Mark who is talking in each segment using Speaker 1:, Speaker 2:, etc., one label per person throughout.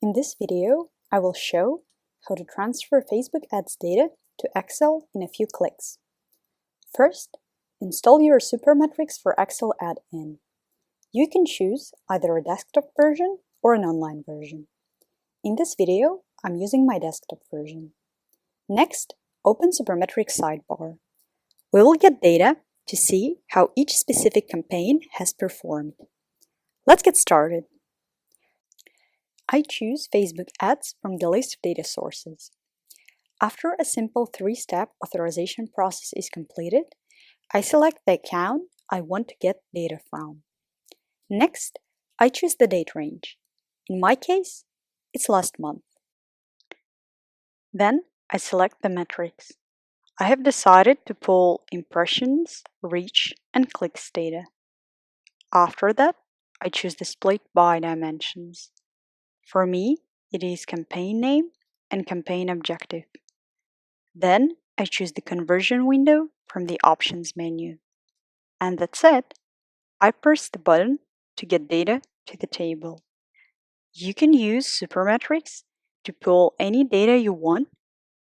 Speaker 1: In this video, I will show how to transfer Facebook ads data to Excel in a few clicks. First, install your Supermetrics for Excel add-in. You can choose either a desktop version or an online version. In this video, I'm using my desktop version. Next, open Supermetrics sidebar. We will get data to see how each specific campaign has performed. Let's get started. I choose Facebook ads from the list of data sources. After a simple three-step authorization process is completed, I select the account I want to get data from. Next, I choose the date range. In my case, it's last month. Then I select the metrics. I have decided to pull impressions, reach, and clicks data. After that, I choose the split by dimensions. For me, it is campaign name and campaign objective. Then I choose the conversion window from the options menu. And that's it. I press the button to get data to the table. You can use Supermetrics to pull any data you want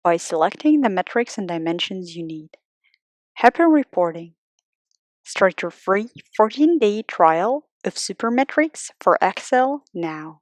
Speaker 1: by selecting the metrics and dimensions you need. Happy reporting! Start your free 14-day trial of Supermetrics for Excel now.